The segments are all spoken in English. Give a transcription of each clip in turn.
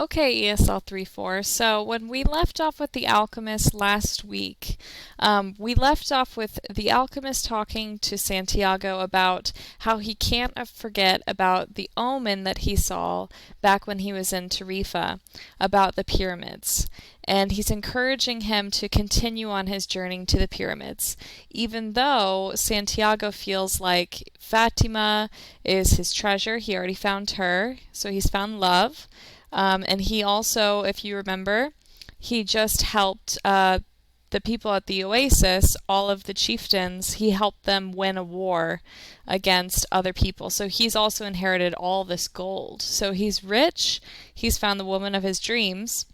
Okay, ESL 3-4. So when we left off with the Alchemist last week, we left off with the Alchemist talking to Santiago about how he can't forget about the omen that he saw back when he was in Tarifa about the pyramids. And he's encouraging him to continue on his journey to the pyramids, even though Santiago feels like Fatima is his treasure. He already found her, so he's found love. And he also, if you remember, he just helped the people at the Oasis, all of the chieftains, he helped them win a war against other people. So he's also inherited all this gold. So he's rich, he's found the woman of his dreams,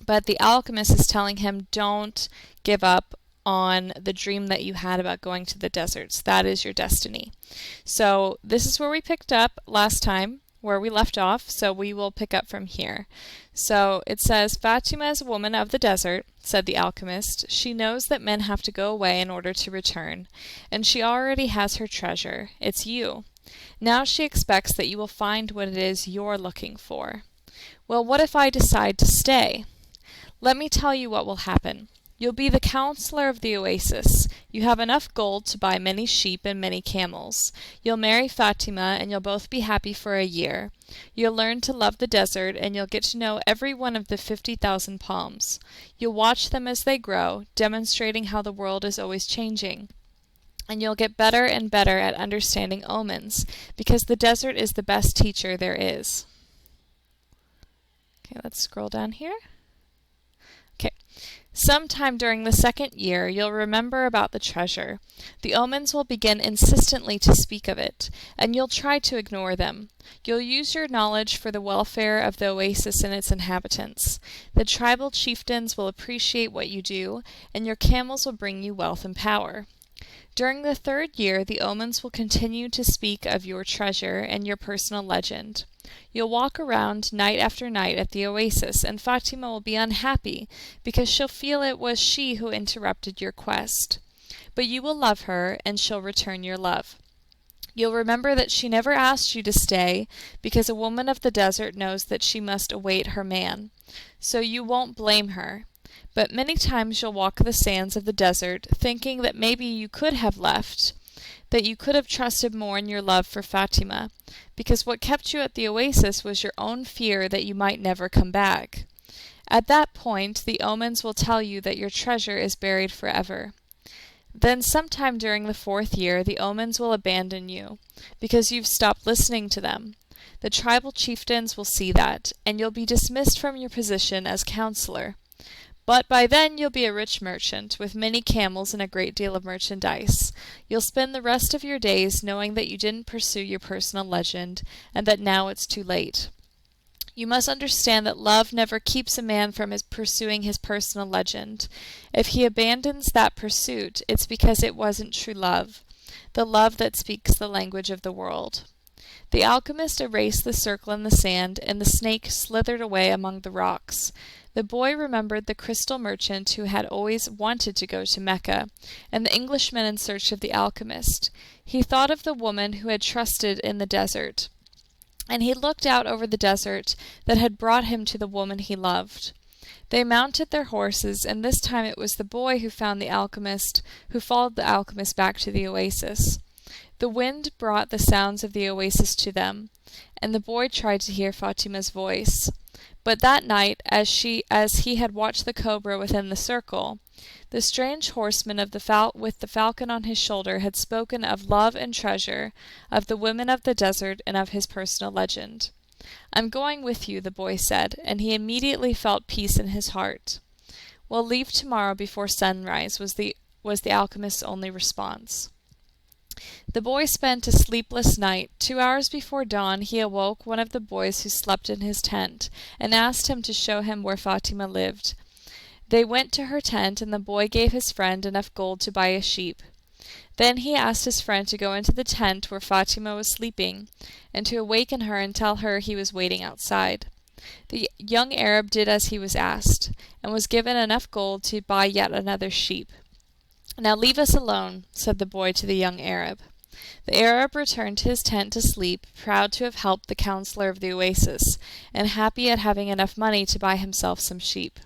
but the alchemist is telling him, don't give up on the dream that you had about going to the deserts. That is your destiny. So this is where we picked up last time, where we left off, so we will pick up from here. So it says, Fatima is a woman of the desert, said the alchemist. She knows that men have to go away in order to return, and she already has her treasure. It's you. Now she expects that you will find what it is you're looking for. Well, what if I decide to stay? Let me tell you what will happen. You'll be the counselor of the oasis. You have enough gold to buy many sheep and many camels. You'll marry Fatima, and you'll both be happy for a year. You'll learn to love the desert, and you'll get to know every one of the 50,000 palms. You'll watch them as they grow, demonstrating how the world is always changing. And you'll get better and better at understanding omens, because the desert is the best teacher there is. Okay, let's scroll down here. Okay. Sometime during the second year, you'll remember about the treasure. The omens will begin insistently to speak of it, and you'll try to ignore them. You'll use your knowledge for the welfare of the oasis and its inhabitants. The tribal chieftains will appreciate what you do, and your camels will bring you wealth and power. During the third year, the omens will continue to speak of your treasure and your personal legend. You'll walk around night after night at the oasis, and Fatima will be unhappy because she'll feel it was she who interrupted your quest. But you will love her, and she'll return your love. You'll remember that she never asked you to stay because a woman of the desert knows that she must await her man. So you won't blame her. But many times you'll walk the sands of the desert, thinking that maybe you could have left, that you could have trusted more in your love for Fatima, because what kept you at the oasis was your own fear that you might never come back. At that point, the omens will tell you that your treasure is buried forever. Then sometime during the fourth year, the omens will abandon you, because you've stopped listening to them. The tribal chieftains will see that, and you'll be dismissed from your position as counselor. But by then you'll be a rich merchant, with many camels and a great deal of merchandise. You'll spend the rest of your days knowing that you didn't pursue your personal legend, and that now it's too late. You must understand that love never keeps a man from pursuing his personal legend. If he abandons that pursuit, it's because it wasn't true love, the love that speaks the language of the world. The alchemist erased the circle in the sand, and the snake slithered away among the rocks. The boy remembered the crystal merchant who had always wanted to go to Mecca, and the Englishman in search of the alchemist. He thought of the woman who had trusted in the desert, and he looked out over the desert that had brought him to the woman he loved. They mounted their horses, and this time it was the boy who found the alchemist, who followed the alchemist back to the oasis. The wind brought the sounds of the oasis to them, and the boy tried to hear Fatima's voice. But that night, as he had watched the cobra within the circle, the strange horseman with the falcon on his shoulder had spoken of love and treasure, of the women of the desert, and of his personal legend. "I'm going with you," the boy said, and he immediately felt peace in his heart. "We'll leave tomorrow before sunrise," was the alchemist's only response. The boy spent a sleepless night. 2 hours before dawn, he awoke one of the boys who slept in his tent, and asked him to show him where Fatima lived. They went to her tent, and the boy gave his friend enough gold to buy a sheep. Then he asked his friend to go into the tent where Fatima was sleeping, and to awaken her and tell her he was waiting outside. The young Arab did as he was asked, and was given enough gold to buy yet another sheep. "Now leave us alone," said the boy to the young Arab. The Arab returned to his tent to sleep, proud to have helped the counselor of the oasis, and happy at having enough money to buy himself some sheep.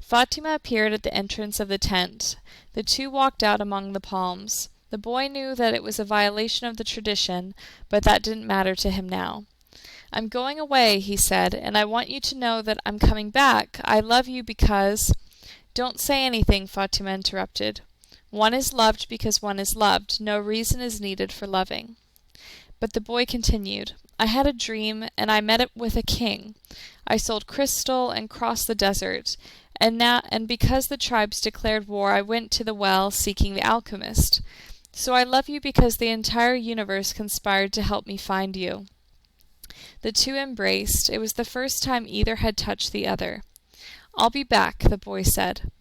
Fatima appeared at the entrance of the tent. The two walked out among the palms. The boy knew that it was a violation of the tradition, but that didn't matter to him now. "I'm going away," he said, "and I want you to know that I'm coming back. I love you because—" "Don't say anything," Fatima interrupted. "One is loved because one is loved. No reason is needed for loving." But the boy continued, "I had a dream, and I met it with a king. I sold crystal and crossed the desert, and because the tribes declared war, I went to the well seeking the alchemist. So I love you because the entire universe conspired to help me find you." The two embraced. It was the first time either had touched the other. "I'll be back," the boy said.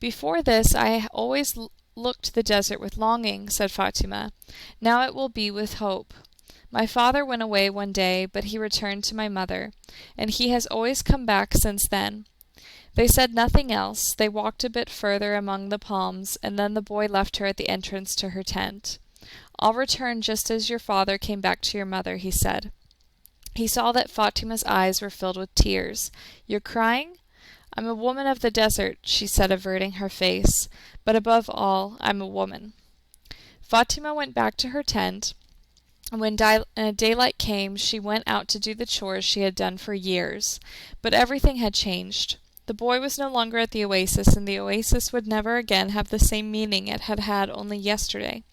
"Before this, I always looked to the desert with longing," said Fatima. "Now it will be with hope. My father went away one day, but he returned to my mother, and he has always come back since then." They said nothing else. They walked a bit further among the palms, and then the boy left her at the entrance to her tent. "I'll return just as your father came back to your mother," he said. He saw that Fatima's eyes were filled with tears. "You're crying?" "I'm a woman of the desert," she said, averting her face. "But above all, I'm a woman." Fatima went back to her tent, and when daylight came, she went out to do the chores she had done for years. But everything had changed. The boy was no longer at the oasis, and the oasis would never again have the same meaning it had had only yesterday.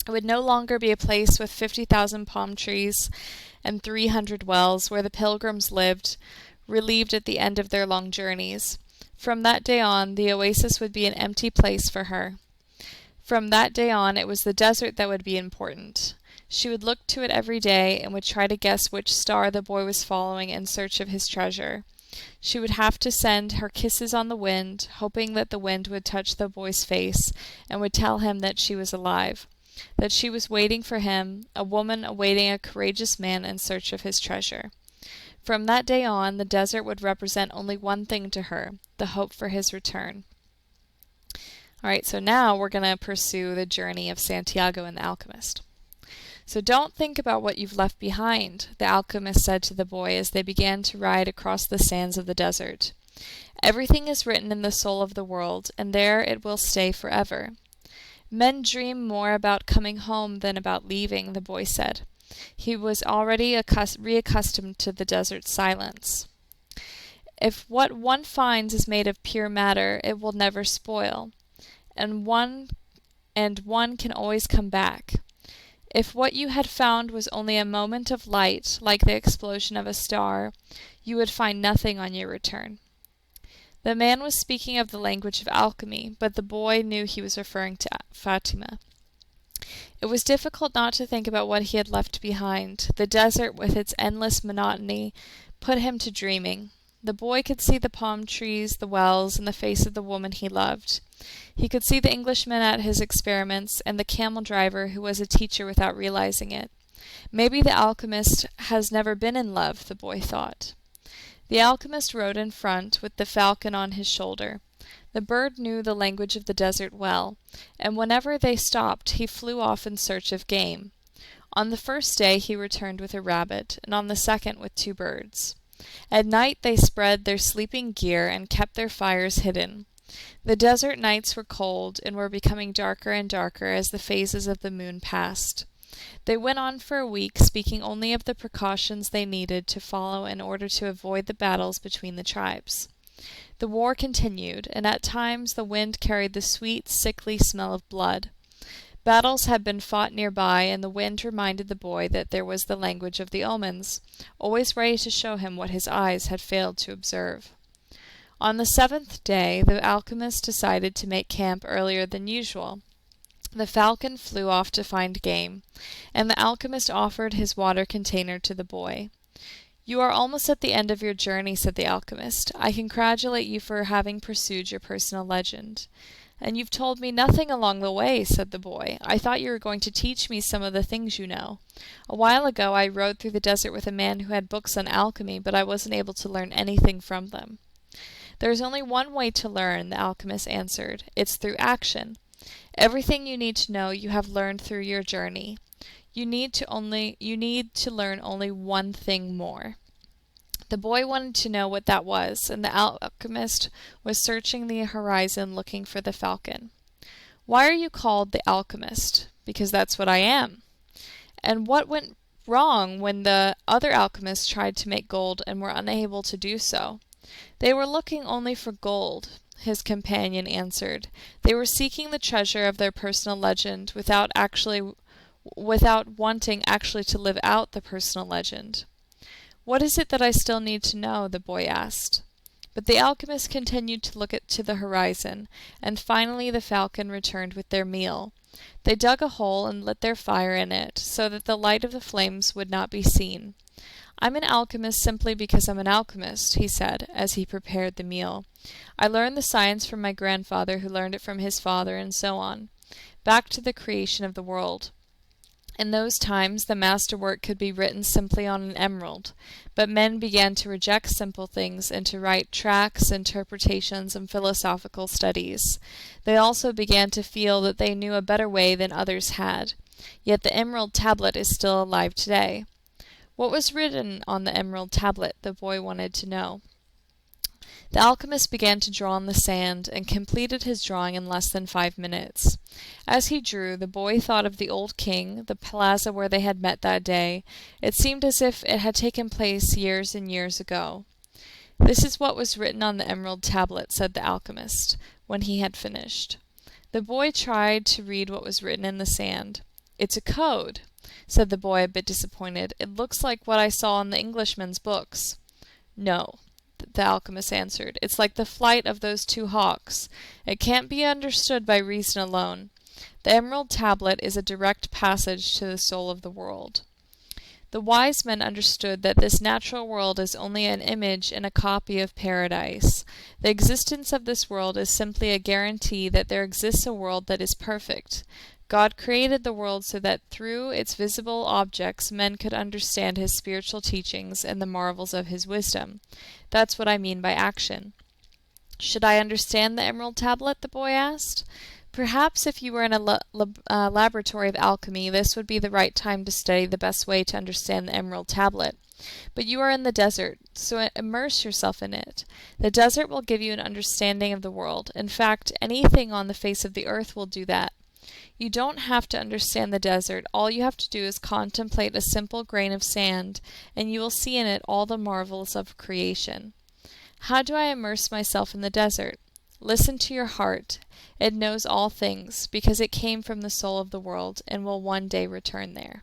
It would no longer be a place with 50,000 palm trees and 300 wells where the pilgrims lived, relieved at the end of their long journeys. From that day on, the oasis would be an empty place for her. From that day on, it was the desert that would be important. She would look to it every day and would try to guess which star the boy was following in search of his treasure. She would have to send her kisses on the wind, hoping that the wind would touch the boy's face and would tell him that she was alive, that she was waiting for him, a woman awaiting a courageous man in search of his treasure. From that day on, the desert would represent only one thing to her, the hope for his return. All right, so now we're going to pursue the journey of Santiago and the alchemist. "So don't think about what you've left behind," the alchemist said to the boy as they began to ride across the sands of the desert. "Everything is written in the soul of the world, and there it will stay forever." "Men dream more about coming home than about leaving," the boy said. He was already reaccustomed to the desert's silence. "If what one finds is made of pure matter, it will never spoil, and one can always come back. If what you had found was only a moment of light, like the explosion of a star, you would find nothing on your return." The man was speaking of the language of alchemy, but the boy knew he was referring to Fatima. It was difficult not to think about what he had left behind. The desert, with its endless monotony, put him to dreaming. The boy could see the palm trees, the wells, and the face of the woman he loved. He could see the Englishman at his experiments, and the camel driver who was a teacher without realizing it. Maybe the alchemist has never been in love, the boy thought. The alchemist rode in front, with the falcon on his shoulder. The bird knew the language of the desert well, and whenever they stopped, he flew off in search of game. On the first day he returned with a rabbit, and on the second with 2 birds. At night they spread their sleeping gear and kept their fires hidden. The desert nights were cold and were becoming darker and darker as the phases of the moon passed. They went on for a week, speaking only of the precautions they needed to follow in order to avoid the battles between the tribes. The war continued, and at times the wind carried the sweet, sickly smell of blood. Battles had been fought nearby, and the wind reminded the boy that there was the language of the omens, always ready to show him what his eyes had failed to observe. On the 7th day, the alchemist decided to make camp earlier than usual. The falcon flew off to find game, and the alchemist offered his water container to the boy. "You are almost at the end of your journey," said the alchemist. "I congratulate you for having pursued your personal legend." "And you've told me nothing along the way," said the boy. "I thought you were going to teach me some of the things you know. A while ago I rode through the desert with a man who had books on alchemy, but I wasn't able to learn anything from them." "There is only one way to learn," the alchemist answered. "It's through action. Everything you need to know you have learned through your journey. You need to learn only one thing more." The boy wanted to know what that was, and the alchemist was searching the horizon looking for the falcon. "Why are you called the alchemist?" "Because that's what I am." "And what went wrong when the other alchemists tried to make gold and were unable to do so?" "They were looking only for gold," his companion answered. "They were seeking the treasure of their personal legend without wanting actually to live out the personal legend." "What is it that I still need to know?" the boy asked. But the alchemist continued to look to the horizon, and finally the falcon returned with their meal. They dug a hole and lit their fire in it, so that the light of the flames would not be seen. "I'm an alchemist simply because I'm an alchemist," he said, as he prepared the meal. "I learned the science from my grandfather, who learned it from his father, and so on, back to the creation of the world. In those times, the masterwork could be written simply on an emerald, but men began to reject simple things and to write tracts, interpretations, and philosophical studies. They also began to feel that they knew a better way than others had. Yet the emerald tablet is still alive today." "What was written on the emerald tablet?" the boy wanted to know. The alchemist began to draw on the sand, and completed his drawing in less than 5 minutes. As he drew, the boy thought of the old king, the plaza where they had met that day. It seemed as if it had taken place years and years ago. "This is what was written on the emerald tablet," said the alchemist, when he had finished. The boy tried to read what was written in the sand. "It's a code," said the boy, a bit disappointed. "It looks like what I saw in the Englishman's books." "No," the alchemist answered. "It's like the flight of those two hawks. It can't be understood by reason alone. The emerald tablet is a direct passage to the soul of the world." The wise men understood that this natural world is only an image and a copy of paradise. The existence of this world is simply a guarantee that there exists a world that is perfect. God created the world so that through its visible objects men could understand his spiritual teachings and the marvels of his wisdom. That's what I mean by action. "Should I understand the emerald tablet?" the boy asked. "Perhaps if you were in a laboratory of alchemy, this would be the right time to study the best way to understand the emerald tablet. But you are in the desert, so immerse yourself in it. The desert will give you an understanding of the world. In fact, anything on the face of the earth will do that. You don't have to understand the desert. All you have to do is contemplate a simple grain of sand, and you will see in it all the marvels of creation." "How do I immerse myself in the desert?" "Listen to your heart. It knows all things, because it came from the soul of the world, and will one day return there."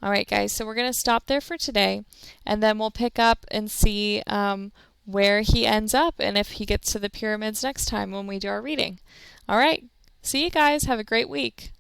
All right, guys, so we're going to stop there for today, and then we'll pick up and see where he ends up and if he gets to the pyramids next time when we do our reading. All right, see you guys. Have a great week.